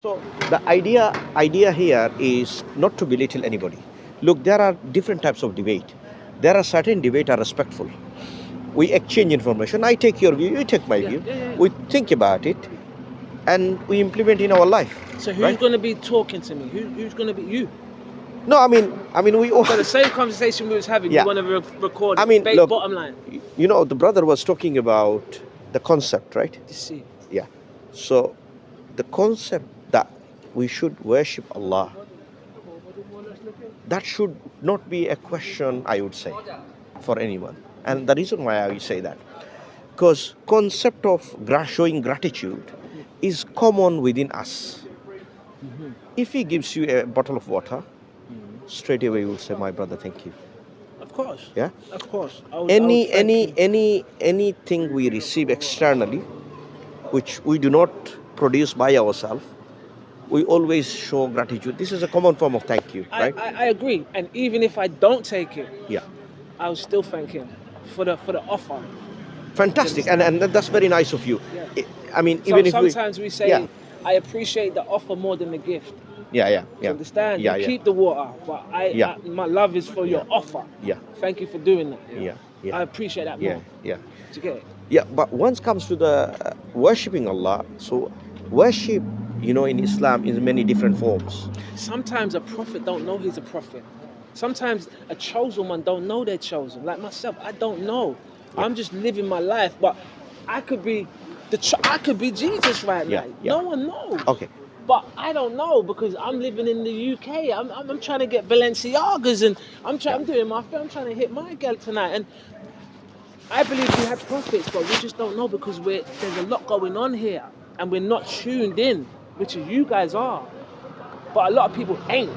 So the idea here is not to belittle anybody. Look, there are different types of debate. There are certain debate are respectful. We exchange information. I take your view, you take my view. We think about it, and we implement in our life. So who's right? going to be talking to me? Who's going to be you? No, I mean, we all. So the same conversation we was having, Yeah. you want to record it. I mean, look, bottom line. The brother was talking about the concept, right? Deceit. Yeah. So the concept that we should worship Allah, that should not be a question, I would say, for anyone. And the reason why I say that, because concept of showing gratitude is common within us. If he gives you a bottle of water, straight away you will say, my brother, thank you. Of course. Yeah. Of course. Anything we receive externally, which we do not produce by ourselves, we always show gratitude. This is a common form of thank you, right? I agree. And even if I don't take it, Yeah. I'll still thank him for the offer. Fantastic, and that's very nice of you. Yeah. I mean, So even if sometimes we say, yeah. I appreciate the offer more than the gift. Yeah. You understand? Yeah, you yeah. keep the water, but my love is for your offer. Yeah. Thank you for doing that. Yeah. I appreciate that more. Yeah. Do you get it? Yeah, but once comes to the worshipping Allah, so worship, in Islam is many different forms. Sometimes a prophet don't know he's a prophet. Sometimes a chosen one don't know they're chosen. Like myself, I don't know. Yeah. I'm just living my life, but I could be I could be Jesus right now. Yeah. No one knows. Okay. But I don't know because I'm living in the UK. I'm trying to get Balenciagas and I'm doing my thing. I'm trying to hit my girl tonight. And I believe we have prophets, but we just don't know because there's a lot going on here and we're not tuned in, which you guys are. But a lot of people ain't.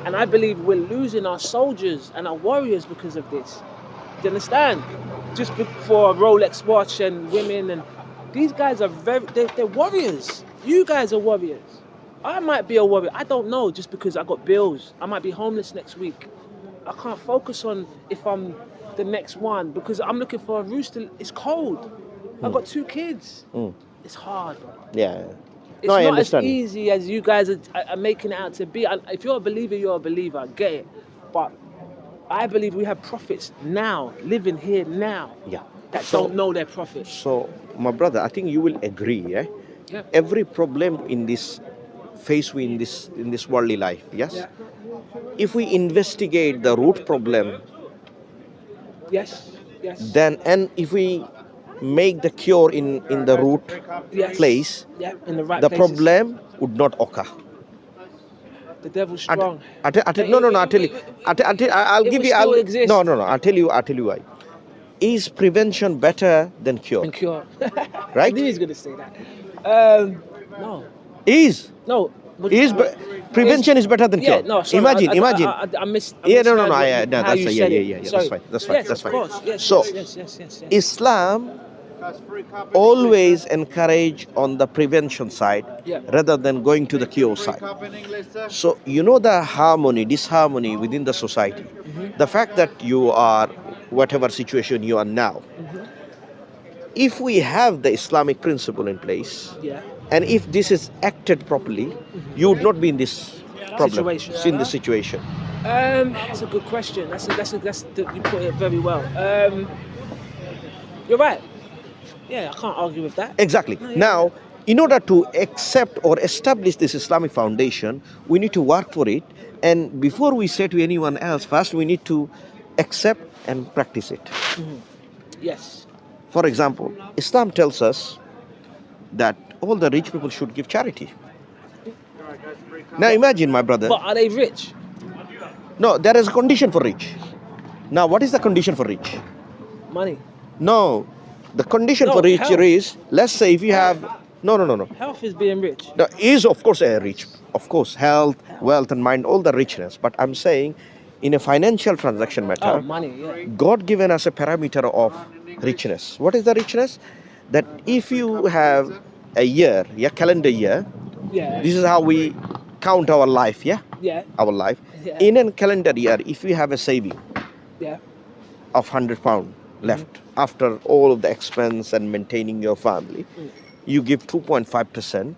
And I believe we're losing our soldiers and our warriors because of this. Do you understand? Just for a Rolex watch and women, and these guys are they're warriors. You guys are warriors. I might be a warrior. I don't know, just because I got bills. I might be homeless next week. I can't focus on if I'm the next one because I'm looking for a rooster. It's cold. I've got 2 kids. It's hard, bro. Yeah. It's I not understand. as easy as you guys are making it out to be. If you're a believer, you're a believer. I get it. But I believe we have prophets now, living here now, that don't know their prophets. So, my brother, I think you will agree, eh? Yeah. Every problem in this we in this worldly life, yes? Yeah. If we investigate the root problem, Yes. then, and if we make the cure in the root place, in the right the places. problem would not occur. The devil's strong. I'll tell you. I'll give you. Still exist. No. I'll tell you why. Is prevention better than cure? And cure. Right? I knew he was going to say that. No. Is. No. Prevention is better than cure. No, sorry, Imagine. I missed. That's fine. That's fine. Of course. Yes, So, yes. Islam always encourage on the prevention side rather than going to the cure side. So the disharmony within the society, the fact that you are whatever situation you are now, if we have the Islamic principle in place, and if this is acted properly, you would not be in this problem, in this situation. That's a good question. You put it very well. You're right. Yeah, I can't argue with that. Exactly. Now, in order to accept or establish this Islamic foundation, we need to work for it. And before we say to anyone else, first we need to accept and practice it. Yes. For example, Islam tells us that all the rich people should give charity. Now imagine, my brother. But are they rich? No, there is a condition for rich. Now, what is the condition for rich? Money. No. The condition for rich is, let's say if you have... No. Health is being rich. No, is of course a rich. Of course, health, wealth and mind, all the richness. But I'm saying, in a financial transaction matter, money, God given us a parameter of richness. What is the richness? That if you have a calendar year, this is how we count our life, our life. In a calendar year, if you have a saving of £100 left after all of the expense and maintaining your family, you give 2.5%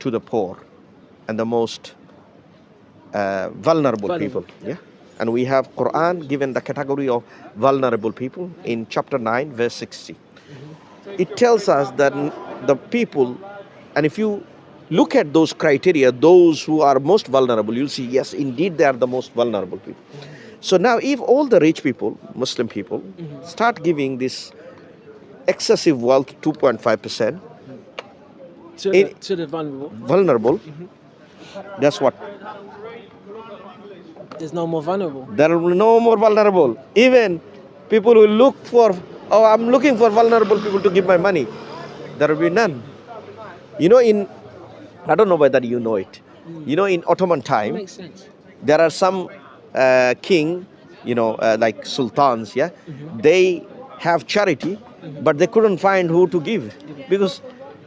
to the poor and the most vulnerable people. Yeah. And we have Quran given the category of vulnerable people in chapter 9 verse 60. It tells us that the people, and if you look at those criteria, those who are most vulnerable, you'll see, yes, indeed they are the most vulnerable people. So now if all the rich people, Muslim people, start giving this excessive wealth, 2.5%, to the vulnerable, guess what? There's no more vulnerable. There will be no more vulnerable. Even people will look for, oh, I'm looking for vulnerable people to give my money. There will be none. You know, I don't know whether you know it. You know, in Ottoman time, Makes sense. there are some king, like sultans, yeah, they have charity, but they couldn't find who to give because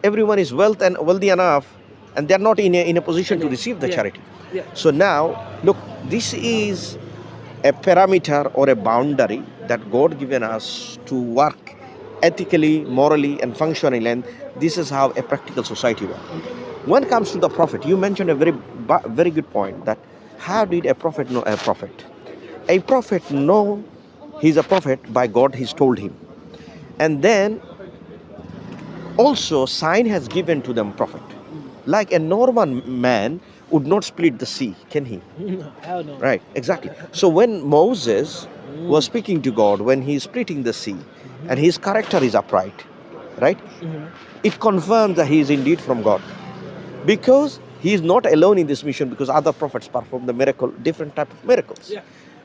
everyone is wealthy enough, and they're not in a position to receive the charity. Yeah. So now, look, this is a parameter or a boundary that God given us to work ethically, morally, and functionally, and this is how a practical society works. When it comes to the prophet, you mentioned a very good point, that how did a prophet know a prophet? A prophet know he's a prophet by God, he's told him. And then also sign has given to them prophet. Like a normal man would not split the sea, can he? No, hell no. Right, exactly. So when Moses was speaking to God, when he's splitting the sea, and his character is upright, right? It confirms that he is indeed from God. Because he is not alone in this mission, because other prophets perform the miracle, different type of miracles. Yeah.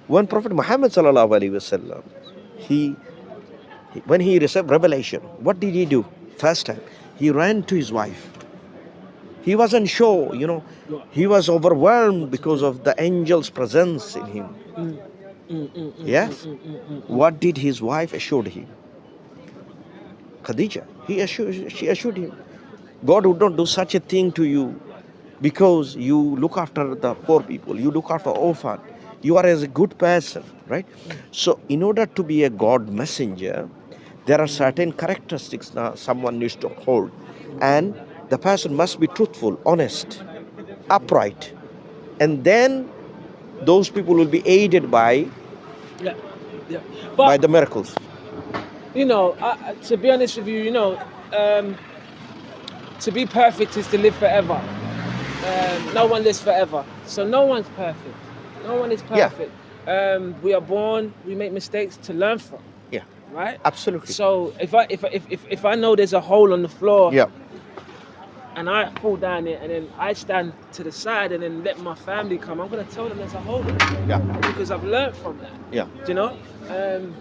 When Prophet Muhammad sallallahu alaihi wasallam, when he received revelation, what did he do? First time, he ran to his wife. He wasn't sure, he was overwhelmed because of the angel's presence in him. Yes? What did his wife assured him? Khadija, she assured him, God would not do such a thing to you because you look after the poor people, you look after orphan, you are as a good person, right? So in order to be a God messenger, there are certain characteristics that someone needs to hold, and the person must be truthful, honest, upright, and then those people will be aided by the miracles. To be honest with you, to be perfect is to live forever. No one lives forever, so no one's perfect. No one is perfect. We are born, we make mistakes to learn from. Yeah. Right. Absolutely. So if I know there's a hole on the floor. Yeah. And I fall down it, and then I stand to the side, and then let my family come, I'm gonna tell them there's a hole in it. Yeah. Because I've learned from that. Yeah. Do you know?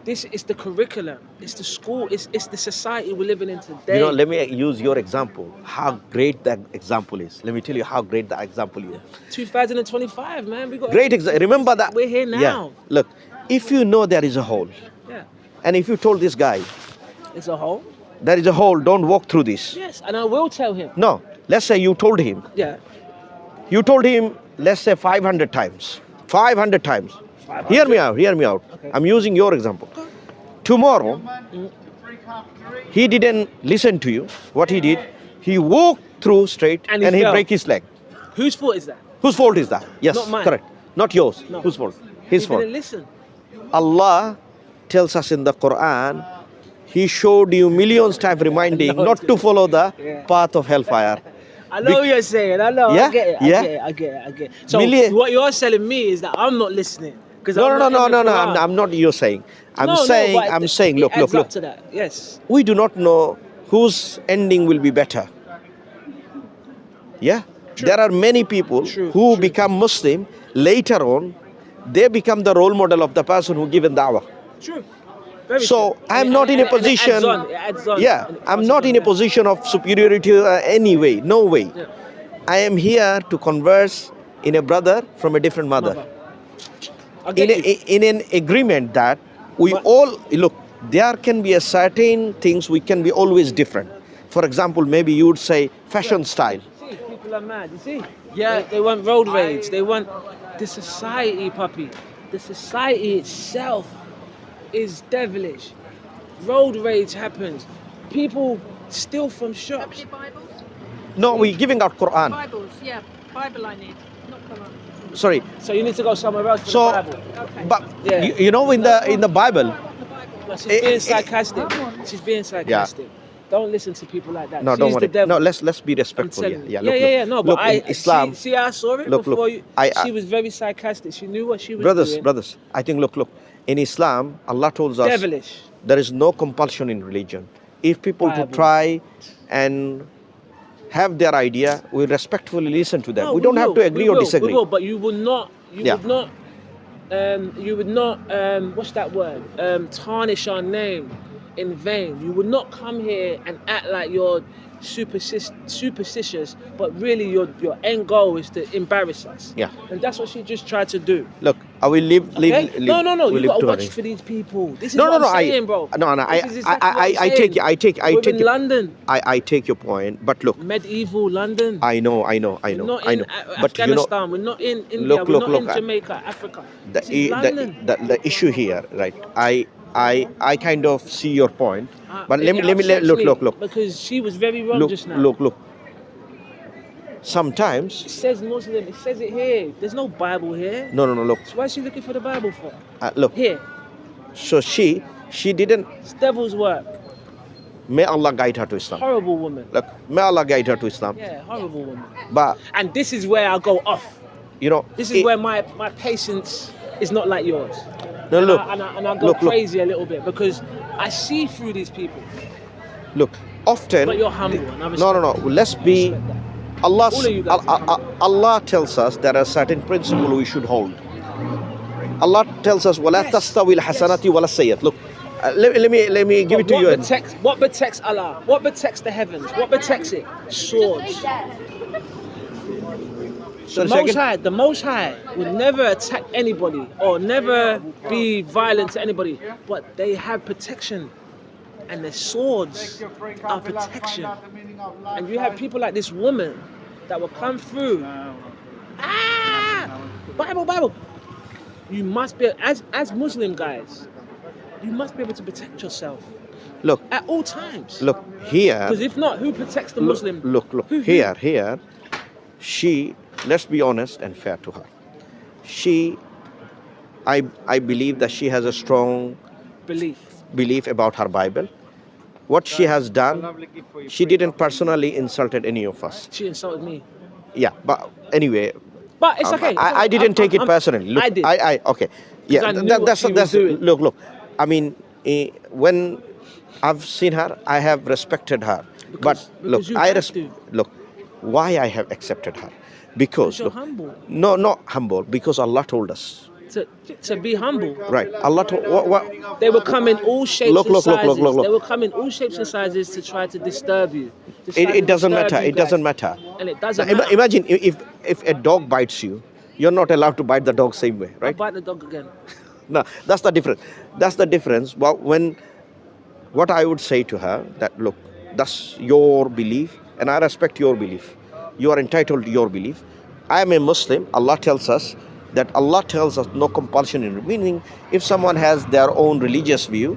This is the curriculum. It's the school. It's the society we're living in today. Let me use your example. How great that example is. Let me tell you how great that example is. 2025, man. We got great Remember that. We're here now. Yeah. Look, if you know there is a hole. Yeah. And if you told this guy, it's a hole. There is a hole, don't walk through this. Yes, and I will tell him. No, let's say you told him. Yeah. You told him, let's say 500 times. 500 times. 500. Hear me out. Okay. I'm using your example. Okay. Tomorrow, he didn't listen to you. What he did, he walked through straight and he break his leg. Whose fault is that? Whose fault is that? Yes, not mine. Correct. Not yours. No. Whose fault? His fault. He didn't listen. Allah tells us in the Quran, He showed you millions times reminding not to follow the path of hellfire. I know what you're saying. I know. Yeah? I get it. So what you're telling me is that I'm not listening. No. I'm not. You're saying. I'm saying. Look. Up to that. Yes. We do not know whose ending will be better. Yeah. True. There are many people who become Muslim later on. They become the role model of the person who given da'wah. True. So I'm not in a position. It adds on. Yeah, I'm not in a position of superiority anyway. No way. Yeah. I am here to converse in a brother from a different mother. In an agreement that we all look. There can be a certain things we can be always different. For example, maybe you would say fashion style. See, people are mad. You see? Yeah, they want road rage. They want the society, puppy. The society itself is devilish. Road rage happens. People steal from shops. No, we're giving out Quran. Bibles, yeah. Bible I need, not Quran. Sorry. So you need to go somewhere else for So, the Bible. Okay. but Yeah. you know, in the Bible, No, she's Eh, being eh, sarcastic. She's being sarcastic. Don't listen to people like that. no, She's don't the worry. devil. No, let's be I'm respectful. telling Yeah, you. yeah. Yeah, Look, yeah, look. yeah. No, Look, but in Islam, see, I saw it Look, before look, you. She was very sarcastic. She knew what she was doing. brothers. I think look. In Islam, Allah tells us Devilish. there is no compulsion in religion. If people to Bible. try and have their idea, we respectfully listen to them. No, we don't have will. to agree We or will. disagree. We will, but you will not. Yeah. You would not. What's that word? Tarnish our name in vain. You would not come here and act like you're superstitious, but really your end goal is to embarrass us. Yeah. And that's what she just tried to do. Look, I will leave. Okay? No. we'll You leave gotta to watch her. for these people. This is No, what no, I'm saying, bro. No. This is exactly what I'm I take saying. you. I take We're in your, London, I take your point. But look, medieval London. I know. We're not in But you know, Afghanistan. We're not in India. look, We're not in look, Jamaica, Africa. the, This is London. the issue here, right? I kind of see your point, but It let me upsets me look. because she was very wrong Look, just now. look. Sometimes, It says Muslim. It says it here. There's no Bible here. no. Look, So why is she looking for the Bible for? look. Here, So she didn't. it's devil's work. May Allah guide her to Islam. Horrible woman. Look, may Allah guide her to Islam. Yeah, horrible woman. But And this is where I go off. you know, This is where my patience is not like yours. No, and look, I go look. crazy a little bit because I see through these people. Look, often. But you're humble. And I No. respect Let's that. be. Respect that. Allah, All of you guys are humble. Allah tells us there are certain principles we should hold. Allah tells us, "Wala tastawi al-hasanati wala sayyat." Look, let me give it to you. What protects Allah? What protects the heavens? What protects it? Swords. The Most High would never attack anybody or never be violent to anybody, but they have protection, and the swords are protection. And you have people like this woman that will come through. Bible. You must be as Muslim guys. You must be able to protect yourself. Look, at all times. Look here. Because if not, who protects the Muslim? Look. Here. She. Let's be honest and fair to her. I believe that she has a strong belief about her Bible. What she has done, she didn't personally insulted any of us. She insulted me. Yeah, but anyway. But it's okay. I didn't take it personally. Look, I did. Okay. Yeah, that's look. I mean, when I've seen her, I have respected her. Because Look, why I have accepted her? Because you're humble. No, not humble. Because Allah told us to be humble. Right. Allah told what? They will come in all shapes and sizes. Look. They will come in all shapes and sizes to try to disturb you. It doesn't matter. It doesn't matter. And it doesn't matter. Imagine if a dog bites you, you're not allowed to bite the dog same way, right? I'll bite the dog again. No, that's the difference. That's the difference. But what I would say to her that look, that's your belief, and I respect your belief. You are entitled to your belief. I am a Muslim. Allah tells us no compulsion in it. Meaning, if someone has their own religious view,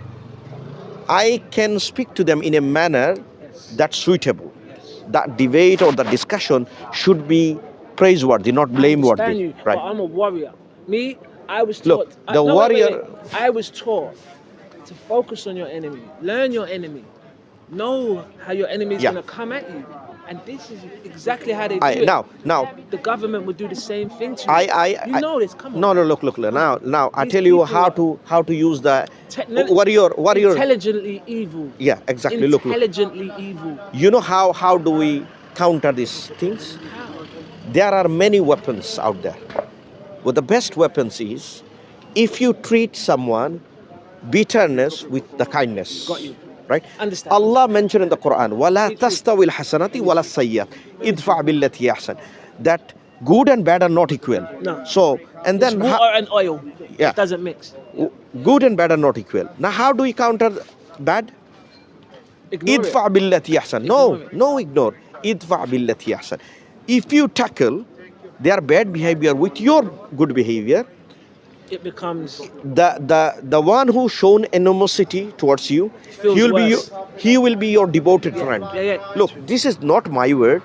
I can speak to them in a manner that's suitable. That debate or the discussion should be praiseworthy, not blameworthy. You, right? But I'm a warrior. Me, I was taught. Look, the warrior. Wait. I was taught to focus on your enemy, learn your enemy, know how your enemy is going to come at you. And this is exactly how they do it. Now, the government would do the same thing to you. You know this. Come on. No. Look. Now, I tell you how to use the warrior. Intelligently evil. Yeah, exactly. Intelligently evil. You know how do we counter these things? How? There are many weapons out there. Well, the best weapons is if you treat someone bitterness with the kindness. Got you. Right? Understand. Allah mentioned in the Quran, وَلَا تَسْتَوِي الْحَسَنَةِ وَلَا السَّيِّئَةِ إِدْفَعْ بِالَّتِي أَحْسَنُ. That good and bad are not equal. No. So, and then it's water and oil. Yeah. It doesn't mix. Good and bad are not equal. Now, how do we counter bad? Ignore إِدْفَعْ بِالَّتِي أَحْسَنُ. No, ignore. إِدْفَعْ بِالَّتِي أَحْسَنُ. If you tackle their bad behavior with your good behavior, it becomes the one who shown animosity towards you, he will be your devoted friend. Yeah. Look, this is not my word.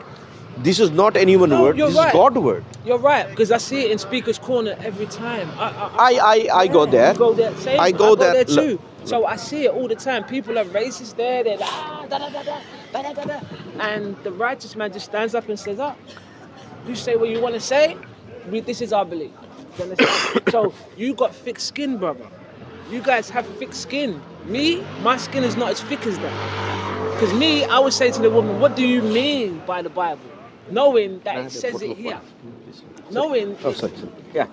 This is not anyone's No, word. you're This right. is God's word. You're right, because I see it in Speaker's Corner every time. I go there. You go there, same. I go there. Too. So I see it all the time. People are racist there. They're like, da da da da da da da da, and the righteous man just stands up and says, "Ah, you say what you want to say. This is our belief." You understand? So you got thick skin, brother. You guys have thick skin. Me, my skin is not as thick as that. Because me, I would say to the woman, "What do you mean by the Bible?" Knowing that it says it here. Knowing, Oh, sorry. Yeah.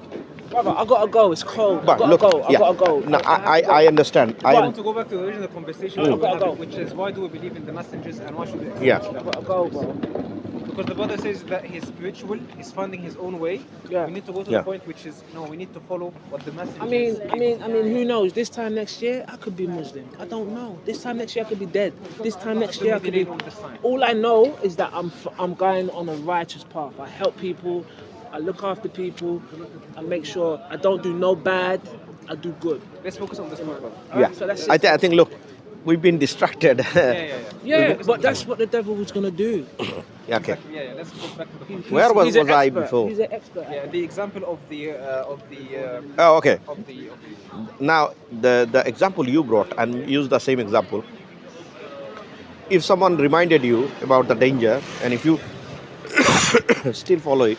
brother, I gotta go. It's cold. But I look, gotta go. I yeah. gotta go. No, have to go. I understand. I I want to go back to the original conversation we were having, which is why do we believe in the messengers and why should we accept Yeah. I Islam? gotta go, bro. Because the brother says that he's spiritual, he's finding his own way. Yeah. We need to go to Yeah. the point which is no, we need to follow what the message I mean, who knows? This time next year, I could be Muslim. I don't know. This time next year, I could be dead. This time next year, I could be. All I know is that I'm going on a righteous path. I help people, I look after people, I make sure I don't do no bad. I do good. Let's focus on this one, brother. Yeah. So that's it. I think. Look, we've been distracted. Yeah, but that's what the devil was gonna do. Yeah, okay. Exactly, yeah. Let's go back to the point. Where was an I expert. before? He's an expert. Yeah, the example of the Oh, okay. of the Now, the example you brought, and use the same example. If someone reminded you about the danger, and if you still follow it,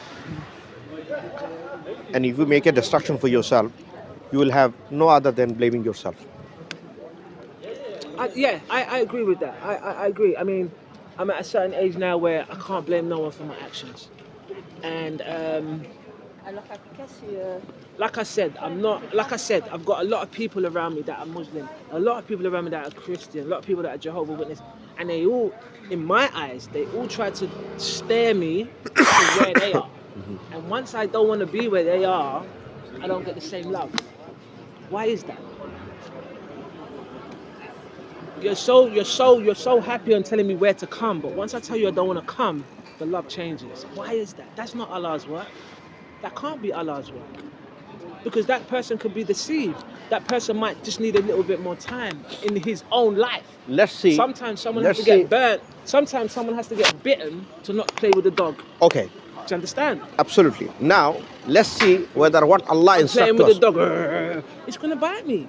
and if you make a destruction for yourself, you will have no other than blaming yourself. I agree with that. I agree. I mean, I'm at a certain age now where I can't blame no one for my actions. And like I said, I've got a lot of people around me that are Muslim, a lot of people around me that are Christian, a lot of people that are Jehovah's Witness, and they all, in my eyes, they all try to steer me to where they are. And once I don't want to be where they are, I don't get the same love. Why is that? You're so happy on telling me where to come, but once I tell you I don't want to come, the love changes. Why is that? That's not Allah's work. That can't be Allah's work. Because that person could be deceived. That person might just need a little bit more time in his own life. Let's see. Sometimes someone has to get burnt. Sometimes someone has to get bitten to not play with the dog. Okay. Do you understand? Absolutely. Now, let's see whether what Allah I'm instructs playing with us. the dog. It's gonna bite me.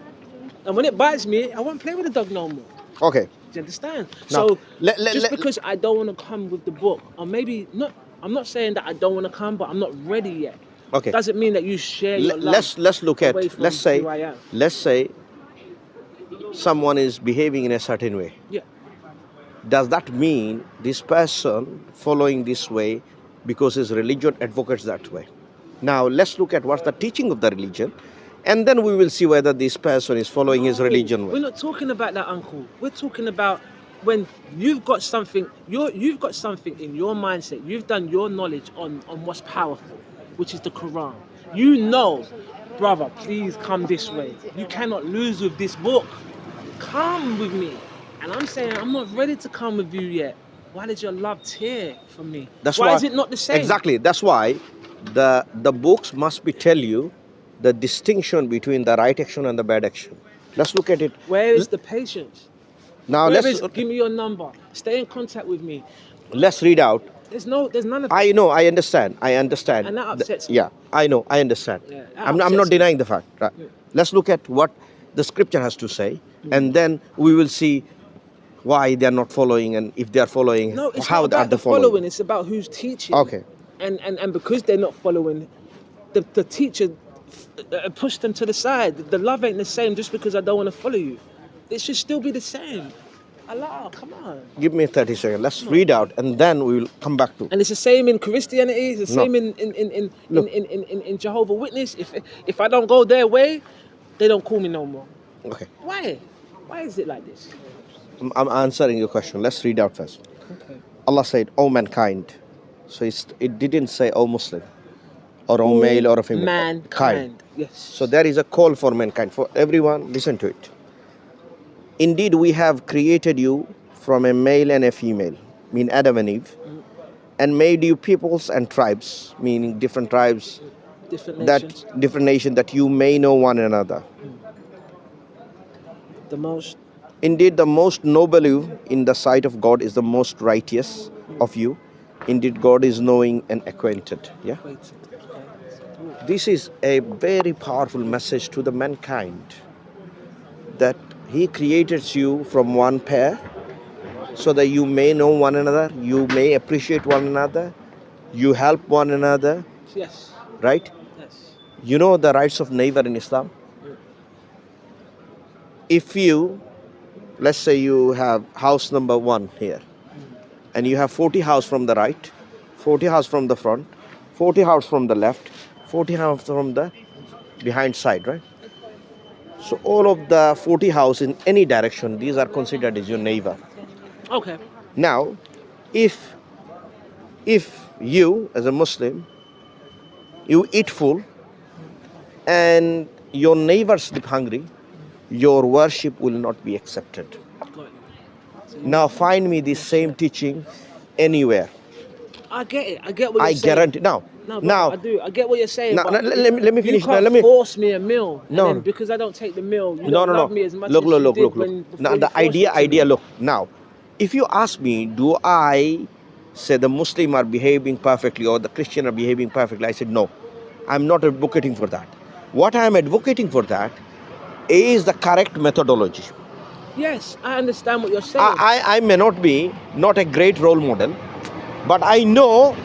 And when it bites me, I won't play with the dog no more. Okay. Do you understand? Now, So let- because I don't want to come with the book, or maybe not, I'm not saying that I don't want to come, but I'm not ready yet. Okay. Doesn't mean that you share your love. Let's look at away from let's say who I am. someone is behaving in a certain way. Yeah. Does that mean this person following this way because his religion advocates that way? Now let's look at what's the teaching of the religion, and then we will see whether this person is following his religion We're way. not talking about that, Uncle. We're talking about when you've got something, you've got something in your mindset. You've done your knowledge on what's powerful, which is the Quran. You know, brother, please come this way. You cannot lose with this book. Come with me. And I'm saying I'm not ready to come with you yet. Why did your love tear from me? Why is it not the same? Exactly. That's why the books must be tell you the distinction between the right action and the bad action. Let's look at it. Where is the patience? Now Give me your number. Stay in contact with me. let's read out. There's none of I know, I understand. And that upsets me. Yeah, I know, I understand. Yeah, that I'm upsets not me. denying the fact. Right? Yeah. Let's look at what the scripture has to say, and then we will see why they are not following, and if they are following, No, it's how not are about they the following. following. It's about who's teaching. Okay. And because they're not following, the teacher pushed them to the side. The love ain't the same just because I don't want to follow you. It should still be the same. Allah, come on. Give me 30 seconds. Let's read out, and then we will come back to. And it's the same in Christianity. It's the No. same in Jehovah's Witness. If I don't go their way, they don't call me no more. Okay, Why? Why is it like this? I'm answering your question. Let's read out first. Okay. Allah said, "O mankind." So it didn't say, "O Muslim," or "O male," or "a female." Mankind. Yes. So there is a call for mankind, for everyone. Listen to it. Indeed, we have created you from a male and a female, mean Adam and Eve, and made you peoples and tribes, meaning different tribes, different nations. different nations, that you may know one another. The most. Indeed, the most noble you in the sight of God is the most righteous of you, Indeed, God is knowing and acquainted. Yeah. This is a very powerful message to the mankind that He created you from one pair so that you may know one another, you may appreciate one another, you help one another, Yes. right? Yes. You know the rights of neighbor in Islam? If you, let's say you have house number 1 here, and you have 40 house from the right, 40 house from the front, 40 house from the left, 40 house from the behind side, right? So all of the 40 house in any direction, these are considered as your neighbor. Okay. Now, if you as a Muslim, you eat full and your neighbor sleep hungry, your worship will not be accepted. Got it. Now find me the same teaching anywhere. I get it. I get what you're I saying. guarantee. Now, No, bro, now, I do. I get what you're saying. now, but let me finish. You can't Let me. force me a meal. No, And then no. because I don't take the meal, you No, don't no, love no. me as much Look, as look, you look, did look, when look. before Now you the forced it to idea. me. Look, now, if you ask me, do I say the Muslim are behaving perfectly or the Christian are behaving perfectly? I said no. I'm not advocating for that. What I am advocating for that is the correct methodology. Yes, I understand what you're saying. I may not be not a great role model, but I know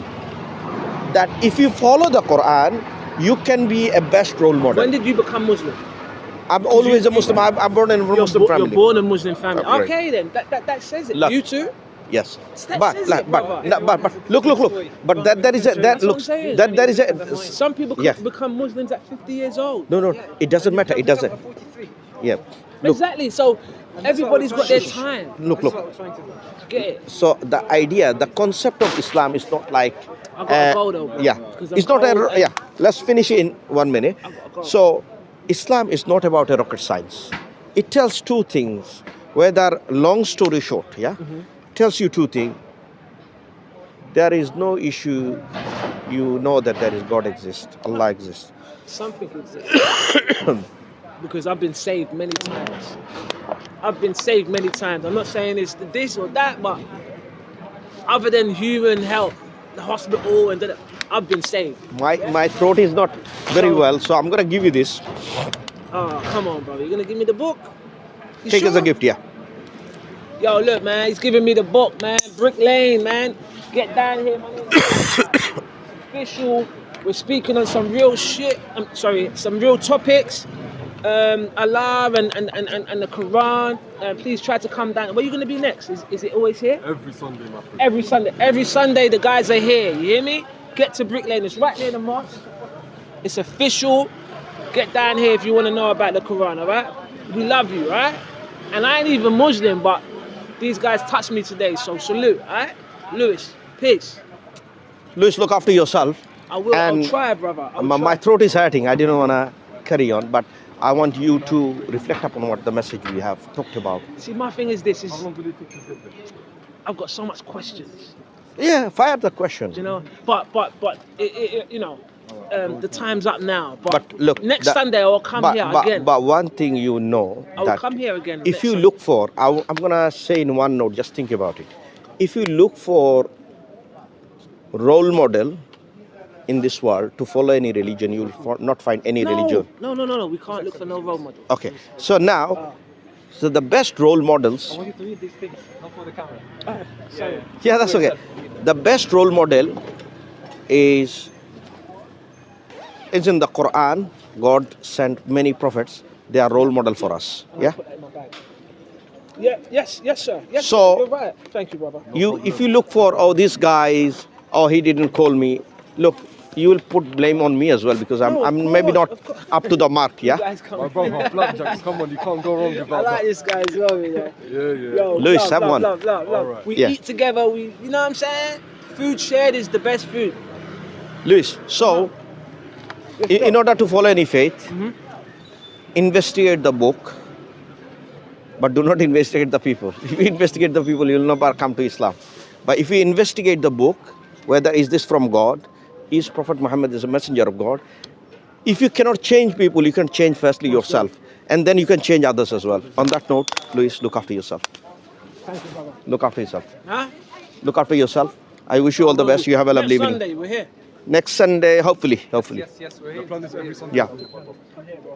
that if you follow the Quran, you can be a best role model. When did you become Muslim? I'm always a Muslim. I'm born in a Muslim You're family. born a Muslim family. Right. Okay, then that says it. Look. You too? Yes, That but says like, it, brother. but look, but that there is a that That's what I'm looks saying. that there is a Some people yeah. become Muslims at 50 years old. No, it doesn't matter. It doesn't. 43. Yeah. Look, Exactly. So everybody's got their time. look. Get it? So the idea, the concept of Islam is not like. I gotta go though, bro. Yeah, 'Cause I'm it's not cold a. and- Yeah, let's finish it in 1 minute. I gotta go. So, Islam is not about a rocket science. It tells two things. Whether long story short, yeah, tells you two things. There is no issue. You know that there is God exists, Allah exists. Something exists. Because I've been saved many times. I've been saved many times. I'm not saying it's this or that, but other than human help, the hospital and I've been saved. My throat is not very well, so I'm gonna give you this. Oh, come on, brother. You're gonna give me the book? You Take sure? as a gift, yeah. Yo, look, man. He's giving me the book, man. Brick Lane, man. Get down here, my name is official. We're speaking on some real shit. I'm sorry, some real topics. Allah and the Quran. Please try to come down. Where are you gonna be next? Is it always here? Every Sunday, my friend. Every Sunday. Every Sunday the guys are here. You hear me? Get to Brick Lane. It's right near the mosque. It's official. Get down here if you want to know about the Quran, alright? We love you, right? And I ain't even Muslim, but these guys touched me today, so salute, alright? Lewis, peace. Luis, look after yourself. I will. I'll And try, brother. I'll my try. throat is hurting. I didn't wanna carry on, but I want you to reflect upon what the message we have talked about. See, my thing is this: How long will it take to get there? I've got so much questions, Yeah, fire the question. you know. But you know, the time's up now. But look, next Sunday I'll come here again. But one thing you know I will that come here again. if next you Sunday. look for, I'm gonna say in one note, just think about it. If you look for role model in this world to follow any religion, you will not find any religion. No. We can't look for no role model. Okay, so now, so the best role models. I want you to read these things, not for the camera. Sorry. Yeah, that's okay. The best role model is in the Quran. God sent many prophets. They are role model for us. Yeah. Put that in my bag. Yeah. Yes, sir. Yes, So- sir. You're right. Thank you, brother. If you look for these guys, he didn't call me. Look, you will put blame on me as well because No, of I'm maybe course, not of course. up to the mark. You Yeah. guys come. My brother, Flapjacks, come on, you can't go wrong with I like that. this guy as well, you know. Yeah, yeah. Yo, Lewis, love, have love, one. Love. Alright. We Yeah. eat together. You know what I'm saying? Food shared is the best food. Luis, so in order to follow any faith, investigate the book, but do not investigate the people. If you investigate the people, you will never come to Islam. But if you investigate the book, whether is this from God, is Prophet Muhammad is a messenger of God. If you cannot change people, you can change firstly yourself, and then you can change others as well. On that note, Luis, look after yourself. Thank you, brother. Look after yourself. Huh? Look after yourself. I wish you all the best. You have a lovely evening. Sunday, we're here. Next Sunday, hopefully. Yes, we're here. The plan is every Sunday. Yeah.